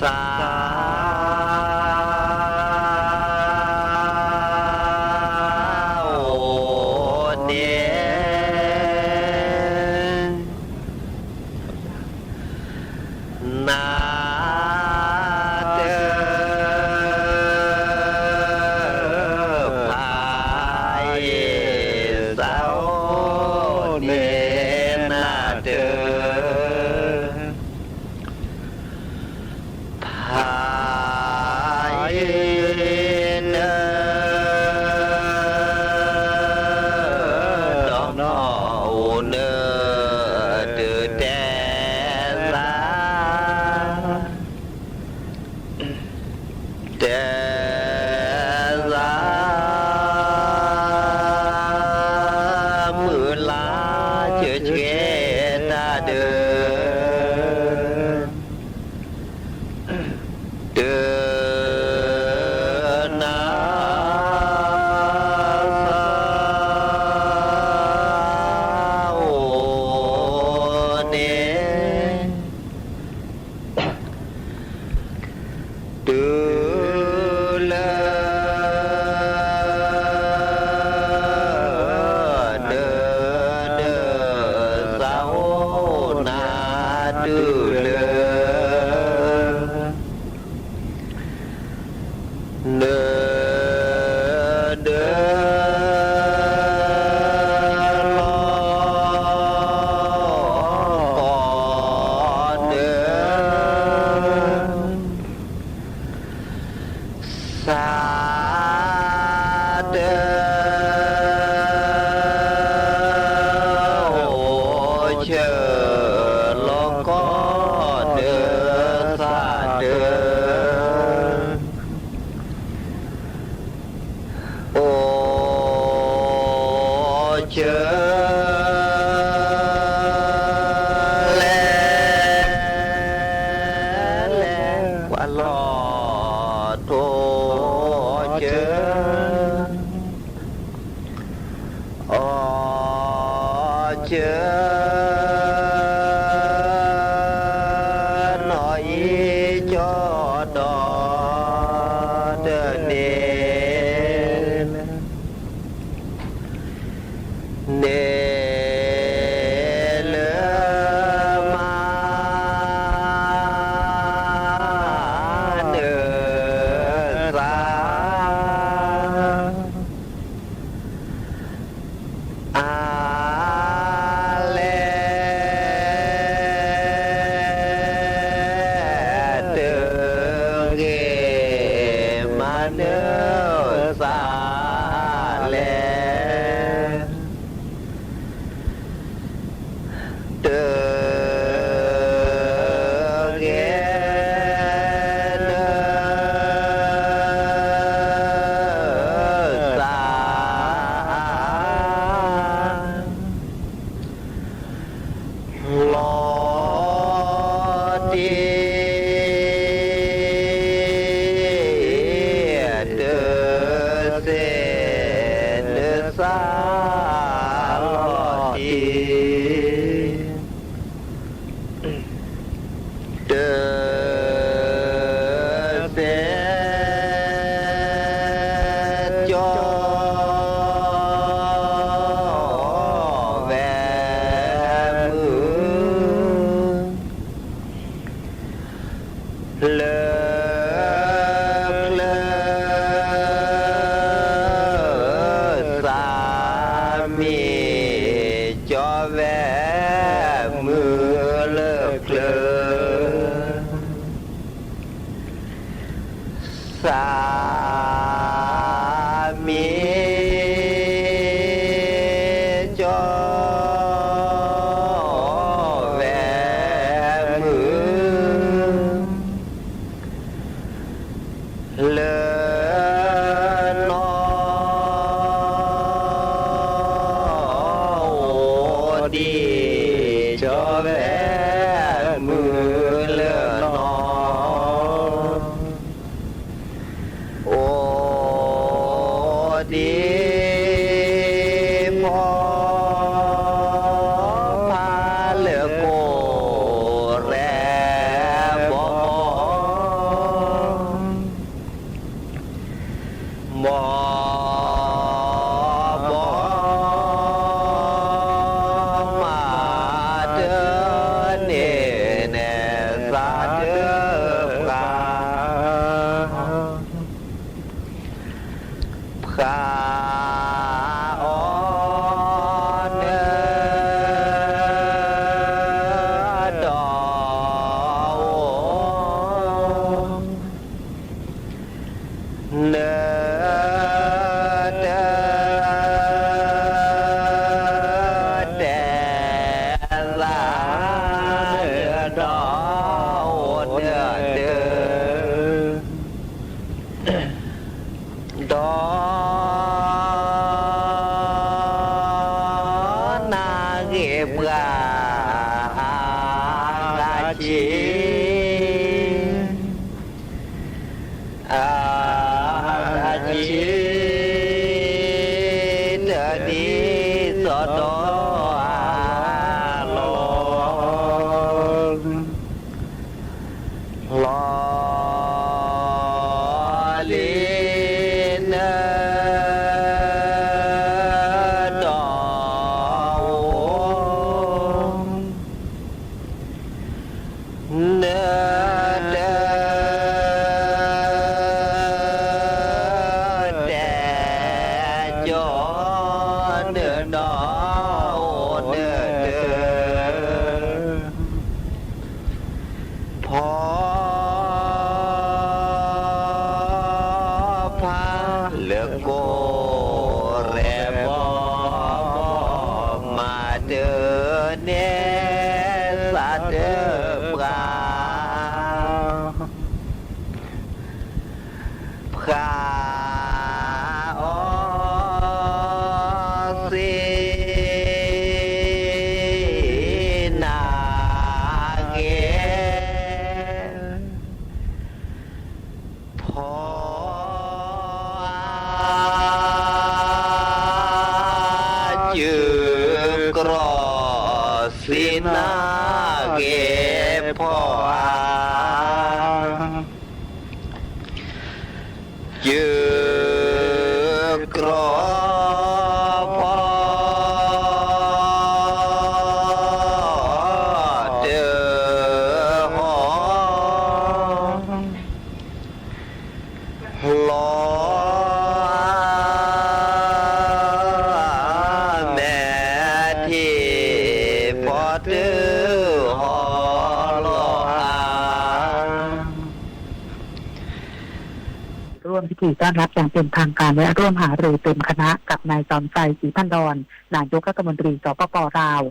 sao nê na สามีจอแหวนมือเลอนอดีจอแหวนมือเลอนอโอ้ดีพอพาเลือกโกแรบ่บ่มาเดินเน่แน่สาเด้อปลาพาอ่อนเด้อดอกเนื้อเด้อแดดลาเนื้อดอกเนื้อเด้อดอกนาเก็บกาจีอาจีเนื้อดีสอดอลลอลีนดอกเนื้อเด้อแดดจอเนื้อดอกเนื้อเด้อพอพาเลือกโกแรบ่มาเดินเนสาเด้อปลาพาออสินาเกพอจือกรอสินาเกพอยืกรอพอเด้อหอลอแม่ที่พอเด้อหอลอ ร่วมพิธีต้อนรับอย่างเป็นทางการและร่วมหารือเต็มคณะกับนายจอมใจศรีพันดรนายกรัฐมนตรีสปป.ลาว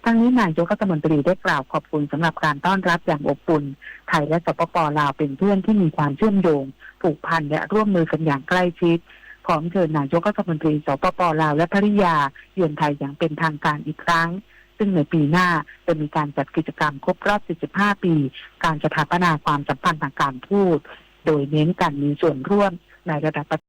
ทั้งนี้นายกรัฐมนตรีได้กล่าวขอบคุณสำหรับการต้อนรับอย่างอบอุ่นไทยและสปป.ลาวเป็นเพื่อนที่มีความเชื่อมโยงผูกพันและร่วมมือกันอย่างใกล้ชิดพร้อมเชิญนายกรัฐมนตรีสปป.ลาวและภริยาเยือนไทยอย่างเป็นทางการอีกครั้งซึ่งในปีหน้าจะมีการจัดกิจกรรมครบรอบ 45 ปี การสถาปนาความสัมพันธ์ทางการทูตโดยเน้นการมีส่วนร่วมในระดับ